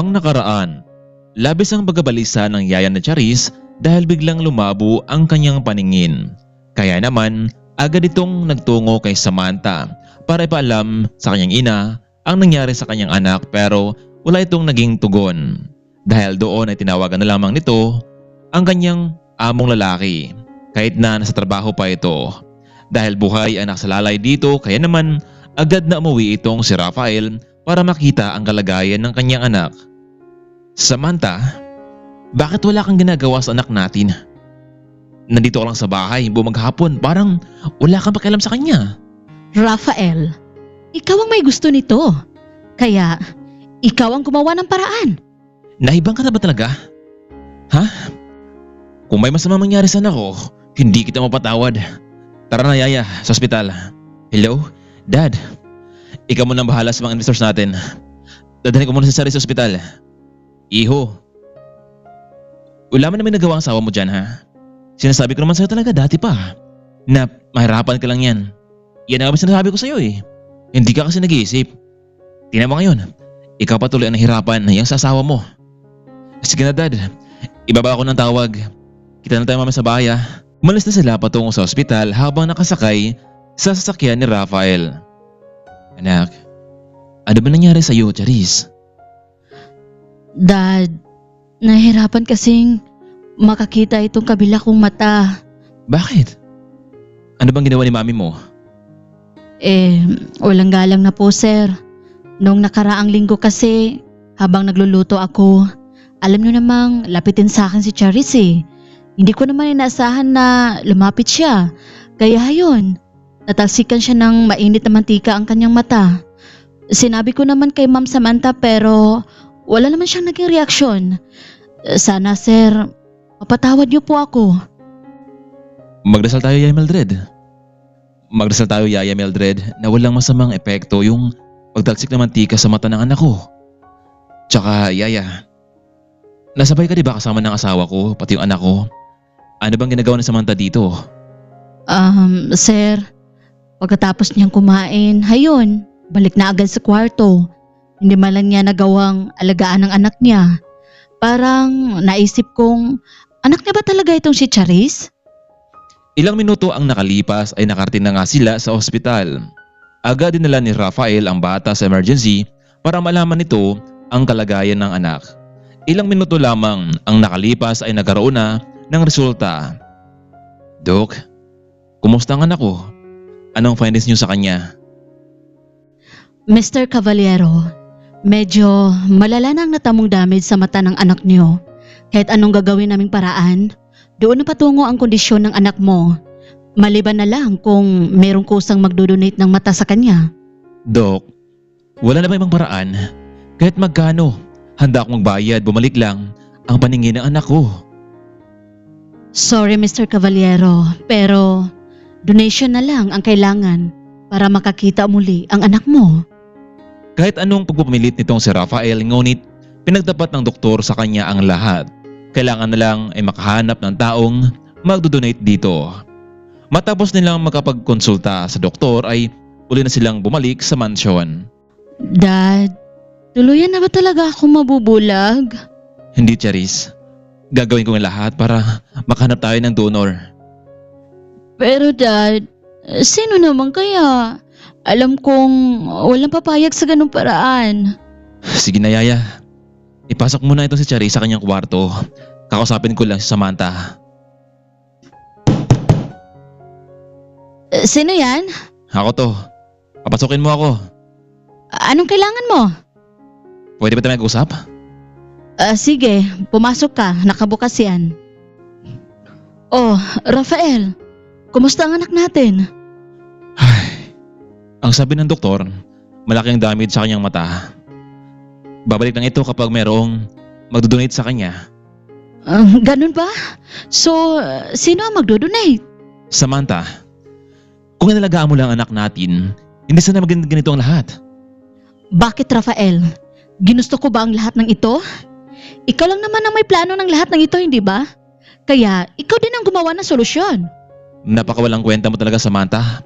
Ang nakaraan, labis ang pagkabalisa ng yaya na Charis dahil biglang lumabo ang kanyang paningin. Kaya naman, agad itong nagtungo kay Samantha para ipaalam sa kanyang ina ang nangyari sa kanyang anak pero wala itong naging tugon. Dahil doon ay tinawagan na lamang nito ang kanyang among lalaki kahit na nasa trabaho pa ito. Dahil buhay ang nakasalalay dito kaya naman agad na umuwi itong si Rafael para makita ang kalagayan ng kanyang anak. Samantha, bakit wala kang ginagawa sa anak natin? Nandito ka lang sa bahay buong maghapon, parang wala kang pakialam sa kanya. Rafael, ikaw ang may gusto nito. Kaya, ikaw ang gumawa ng paraan. Naibang ka na ba talaga? Ha? Kung may masama mangyari sa anak ko, hindi kita mapatawad. Tara na yaya, sa ospital. Hello? Dad? Ikaw muna ang bahala sa mga investors natin. Dadalhin ko muna si Charis sa ospital. Iho, wala man namin nagawa ang asawa mo dyan ha? Sinasabi ko naman sa'yo talaga dati pa na mahirapan ka lang yan. Yan ang sinasabi ko sa'yo eh. Hindi ka kasi nag-iisip. Tingnan mo ngayon, ikaw patuloy ang nahirapan na yung sa asawa mo. Sige na dad, ibaba ako ng tawag. Kita na tayo mamaya sa bahay ha. Umalis na sila patungo sa ospital habang nakasakay sa sasakyan ni Rafael. Anak, ano ba nangyari sa'yo, Charis? Dad, nahihirapan kasing makakita itong kabila kong mata. Bakit? Ano bang ginawa ni mami mo? Walang galang na po sir. Noong nakaraang linggo kasi, habang nagluluto ako, alam niyo namang lapitin sa akin si Charis eh. Hindi ko naman inaasahan na lumapit siya. Kaya yun, natalsikan siya ng mainit na mantika ang kanyang mata. Sinabi ko naman kay Ma'am Samantha pero wala naman siyang naging reaksyon. Sana sir, mapatawad niyo po ako. Magdasal tayo, Yaya Mildred. Magdasal tayo, Yaya Mildred, na walang masamang epekto yung pagtalsik ng mantika sa mata ng anak ko. Tsaka, Yaya, nasabay ka di ba kasama ng asawa ko, pati yung anak ko? Ano bang ginagawa ni Samantha dito? Sir, pagkatapos niyang kumain, hayon, balik na agad sa kwarto. Hindi man lang niya nagawang alagaan ng anak niya. Parang naisip kong, anak niya ba talaga itong si Charis? Ilang minuto ang nakalipas ay nakarating na nga sila sa ospital. Agad dinala ni Rafael ang bata sa emergency para malaman nito ang kalagayan ng anak. Ilang minuto lamang ang nakalipas ay nagkaroon na ng resulta. Dok, kumusta ang anak ko? Anong findings niyo sa kanya? Mr. Cavaliero, medyo malala na ang natamong damage sa mata ng anak niyo. Kahit anong gagawin naming paraan, doon na patungo ang kondisyon ng anak mo. Maliban na lang kung merong kusang magdodonate ng mata sa kanya. Dok, wala na ba ibang paraan? Kahit magkano, handa akong magbayad, bumalik lang ang paningin ng anak ko. Sorry Mr. Cavaliero, pero donation na lang ang kailangan para makakita muli ang anak mo. Kahit anong pagpupamilit nitong si Rafael, ngunit pinagtapat ng doktor sa kanya ang lahat. Kailangan na lang ay makahanap ng taong magdodonate dito. Matapos nilang makapagkonsulta sa doktor ay uli na silang bumalik sa mansyon. Dad, tuluyan na ba talaga akong mabubulag? Hindi, Charis. Gagawin ko ang lahat para makahanap tayo ng donor. Pero Dad, sino naman kaya? Alam kong walang papayag sa ganung paraan. Sige na, Yaya. Ipasok muna ito si Charis sa kanyang kwarto. Kakausapin ko lang si Samantha. Sino yan? Ako to. Papasukin mo ako. Anong kailangan mo? Pwede ba tayo mag-usap? Sige, pumasok ka. Nakabukas yan. Oh, Rafael, kumusta ang anak natin? Ang sabi ng doktor, malaki ang damage sa kanyang mata. Babalik lang ito kapag merong magdodonate sa kanya. Ganun ba? So, sino ang magdodonate? Samantha, kung inalagaan mo lang ang anak natin, hindi sana maging ganito ang lahat. Bakit Rafael? Ginusto ko ba ang lahat ng ito? Ikaw lang naman ang may plano ng lahat ng ito, hindi ba? Kaya, ikaw din ang gumawa ng solusyon. Napakawalang kwenta mo talaga, Samantha.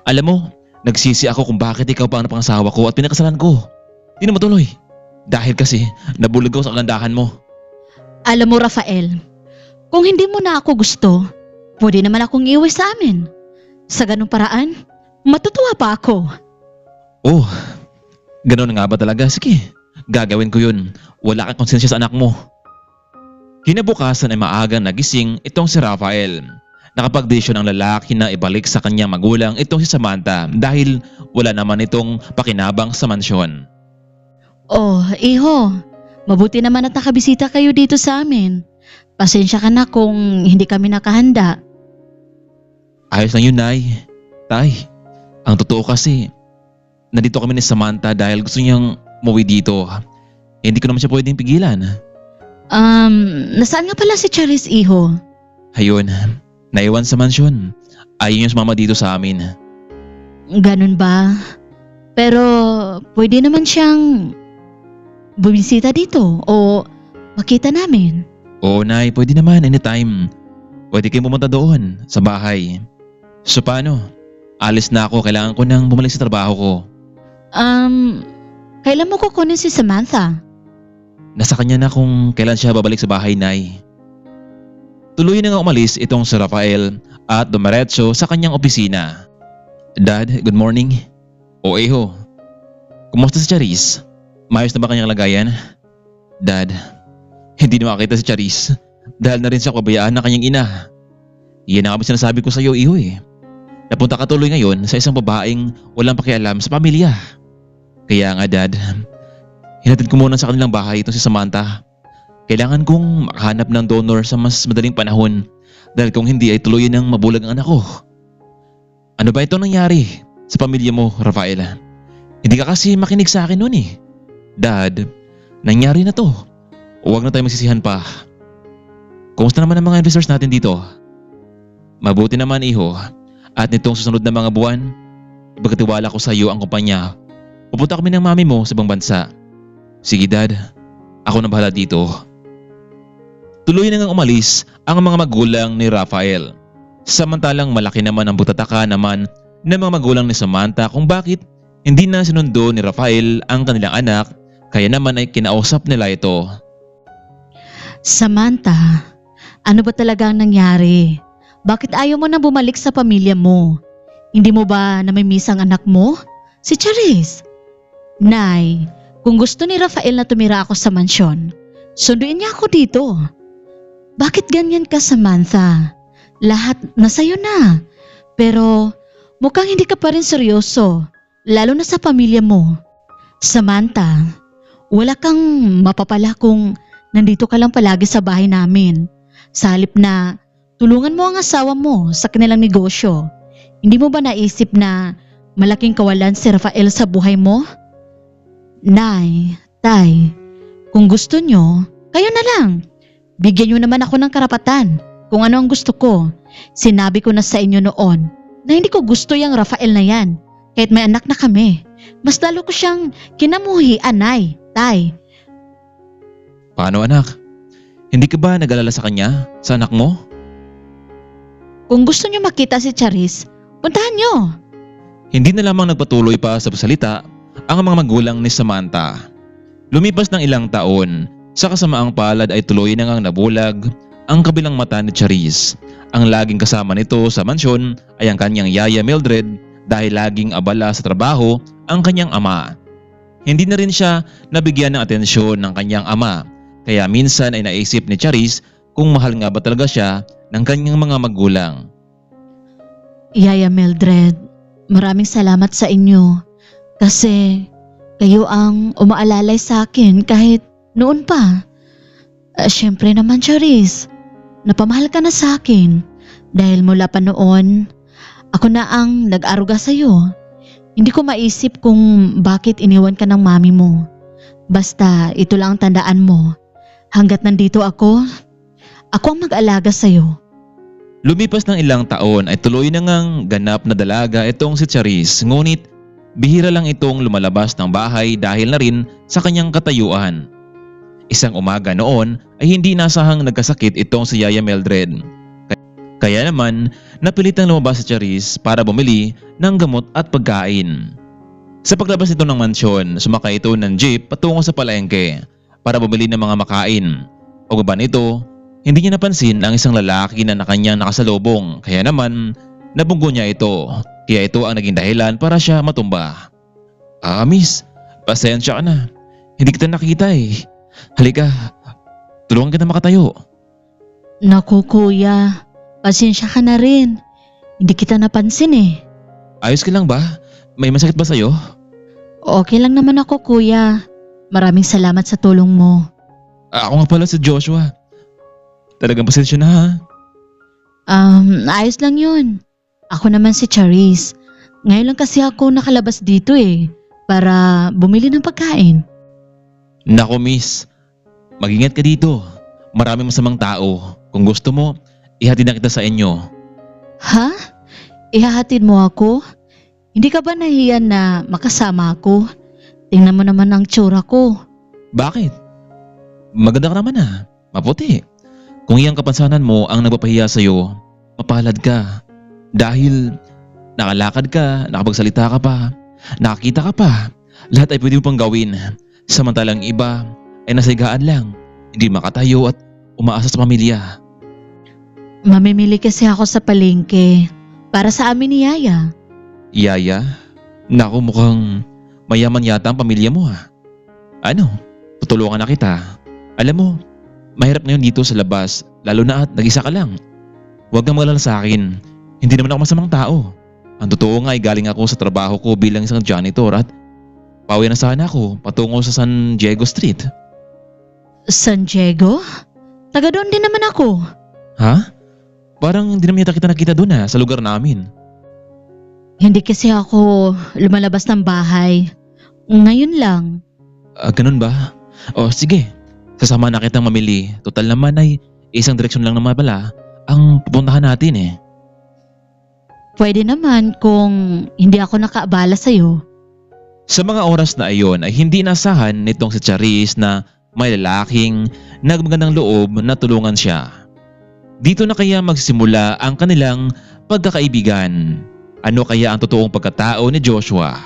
Alam mo, nagsisi ako kung bakit ikaw pa ang napangasawa ko at pinakasalan ko. Di na matuloy. Dahil kasi nabulog ako sa kagandahan mo. Alam mo, Rafael, kung hindi mo na ako gusto, pwede naman akong iuwi sa amin. Sa ganung paraan, matutuwa pa ako. Oh, ganun nga ba talaga? Sige, gagawin ko yun. Wala kang konsensya sa anak mo. Kinabukasan ay maagang nagising itong si Rafael. Nakapagdesisyon ang lalaki na ibalik sa kanyang magulang itong si Samantha dahil wala naman itong pakinabang sa mansyon. Oh, iho, mabuti naman at nakabisita kayo dito sa amin. Pasensya ka na kung hindi kami nakahanda. Ayos lang yun, Nay. Tay, ang totoo kasi, nandito kami ni Samantha dahil gusto niyang umuwi dito. Hindi ko naman siya pwedeng pigilan. Nasaan nga pala si Charis, iho? Ayun, naiwan sa mansyon. Ayaw niya sumama dito sa amin. Ganun ba? Pero pwede naman siyang bumisita dito o makita namin. Oo, Nay, pwede naman anytime. Pwede kayong pumunta doon sa bahay. So paano? Alis na ako, kailangan ko nang bumalik sa trabaho ko. Kailan mo kukunin si Samantha? Nasa kanya na kung kailan siya babalik sa bahay, Nay. Tuloy na nga umalis itong si Rafael at dumiretso sa kanyang opisina. Dad, good morning. O Eho, kumusta si Charis? Maayos na ba kanyang lagayan? Dad, hindi na makakita si Charis dahil na rin siya kabayaan ng kanyang ina. Yan ang sinasabi ko sa iyo, Iho eh. Napunta ka tuloy ngayon sa isang babaeng walang pakialam sa pamilya. Kaya nga, Dad, hinatid ko muna sa kanilang bahay itong si Samantha. Kailangan kong makahanap ng donor sa mas madaling panahon dahil kung hindi ay tuluyan ng mabulag ang anak ko. Ano ba ito nangyari sa pamilya mo, Rafael? Hindi ka kasi makinig sa akin noon eh. Dad, nangyari na to. Huwag na tayo magsisihan pa. Kumusta naman ang mga investors natin dito? Mabuti naman, Iho. At nitong susunod na mga buwan, ipagkatiwala ko sa iyo ang kumpanya. Pupunta kami ng mami mo sa ibang bansa. Sige, Dad. Ako na bahala dito. Tuloy na ngang umalis ang mga magulang ni Rafael. Samantalang malaki naman ang butataka naman ng mga magulang ni Samantha kung bakit hindi na sinundo ni Rafael ang kanilang anak, kaya naman ay kinausap nila ito. Samantha, ano ba talaga ang nangyari? Bakit ayaw mo na bumalik sa pamilya mo? Hindi mo ba namimiss ang anak mo? Si Charis. Nay, kung gusto ni Rafael na tumira ako sa mansyon, sunduin niya ako dito. Bakit ganyan ka, Samantha? Lahat nasa'yo na. Pero mukhang hindi ka pa rin seryoso, lalo na sa pamilya mo. Samantha, wala kang mapapala kung nandito ka lang palagi sa bahay namin. Sa halip na tulungan mo ang asawa mo sa kanilang negosyo. Hindi mo ba naisip na malaking kawalan si Rafael sa buhay mo? Nay, Tay, kung gusto nyo, kayo na lang. Bigyan nyo naman ako ng karapatan kung ano ang gusto ko. Sinabi ko na sa inyo noon na hindi ko gusto yung Rafael na yan. Kahit may anak na kami, mas lalo ko siyang kinamuhian, Nay, Tay. Paano, anak? Hindi ka ba nag-alala sa kanya, sa anak mo? Kung gusto nyo makita si Charis, puntahan nyo. Hindi na lamang nagpatuloy pa sa pasalita ang mga magulang ni Samantha. Lumipas ng ilang taon, sa kasamaang palad ay tuloy na ngang nabulag ang kabilang mata ni Charis. Ang laging kasama nito sa mansyon ay ang kanyang yaya Mildred dahil laging abala sa trabaho ang kanyang ama. Hindi na rin siya nabigyan ng atensyon ng kanyang ama, kaya minsan ay naisip ni Charis kung mahal nga ba talaga siya ng kanyang mga magulang. Yaya Mildred, maraming salamat sa inyo kasi kayo ang umaalalay sa akin kahit noon pa. Siyempre naman, Charis, napamahal ka na sa akin dahil mula pa noon, ako na ang nag-aruga sa iyo. Hindi ko maisip kung bakit iniwan ka ng mami mo. Basta ito lang ang tandaan mo. Hanggat nandito ako ang mag-alaga sa iyo. Lumipas ng ilang taon ay tuloy na ngang ganap na dalaga itong si Charis, ngunit bihira lang itong lumalabas ng bahay dahil na rin sa kanyang katayuan. Isang umaga noon ay hindi nasahang nagkasakit itong si Yaya Mildred. Kaya naman napilitang lumabas si Charis para bumili ng gamot at pagkain. Sa paglabas nito ng mansyon, sumakay ito ng jeep patungo sa palengke para bumili ng mga makain. Pagbaba nito, hindi niya napansin ang isang lalaki na kanyang nakasalubong, kaya naman nabunggo niya ito. Kaya ito ang naging dahilan para siya matumba. Miss, pasensya ka na. Hindi kita nakita eh. Halika, tulungan kita makatayo. Naku kuya, pasensya ka na rin. Hindi kita napansin eh. Ayos ka lang ba? May masakit ba sa'yo? Okay lang naman ako kuya. Maraming salamat sa tulong mo. Ako nga pala si Joshua. Talagang pasensya na ha. Ayos lang yun. Ako naman si Charis. Ngayon lang kasi ako nakalabas dito eh, para bumili ng pagkain. Nako miss, mag-ingat ka dito. Maraming masamang tao. Kung gusto mo, ihatid na kita sa inyo. Ha? Ihahatid mo ako? Hindi ka ba nahiya na makasama ako? Tingnan mo naman ang tsura ko. Bakit? Maganda ka naman ah. Maputi. Kung iyang kapansanan mo ang nagpapahiya sa'yo, mapalad ka. Dahil nakalakad ka, nakapagsalita ka pa, nakakita ka pa. Lahat ay pwede mo pang gawin. Samantalang iba ay nasigaan lang, hindi makatayo at umaasa sa pamilya. Mamimili kasi ako sa palengke para sa amin ni Yaya. Yaya? Naku, mukhang mayaman yata ang pamilya mo ha. Ano? Tutulungan na kita. Alam mo, mahirap ngayon dito sa labas, lalo na at nag-isa ka lang. Huwag kang magalala sa akin. Hindi naman ako masamang tao. Ang totoo nga ay galing ako sa trabaho ko bilang isang janitor at pauwi na sana ako patungo sa San Diego Street. San Diego? Taga doon din naman ako. Ha? Parang hindi naman yata kita nakita doon sa lugar namin. Hindi kasi ako lumalabas ng bahay. Ngayon lang. Ganun ba? O sige, sasama na kitang mamili. Total naman ay isang direksyon lang naman pala ang pupuntahan natin eh. Pwede naman kung hindi ako nakaabala sa'yo. Sa mga oras na iyon ay hindi inasahan nitong si Charis na may lalaking nagmagandang loob na tulungan siya. Dito na kaya magsimula ang kanilang pagkakaibigan. Ano kaya ang totoong pagkatao ni Joshua?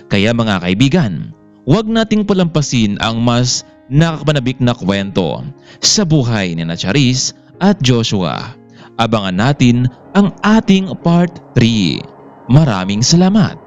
Kaya mga kaibigan, huwag nating palampasin ang mas nakakapanabik na kwento sa buhay ni Charis at Joshua. Abangan natin ang ating part 3. Maraming salamat!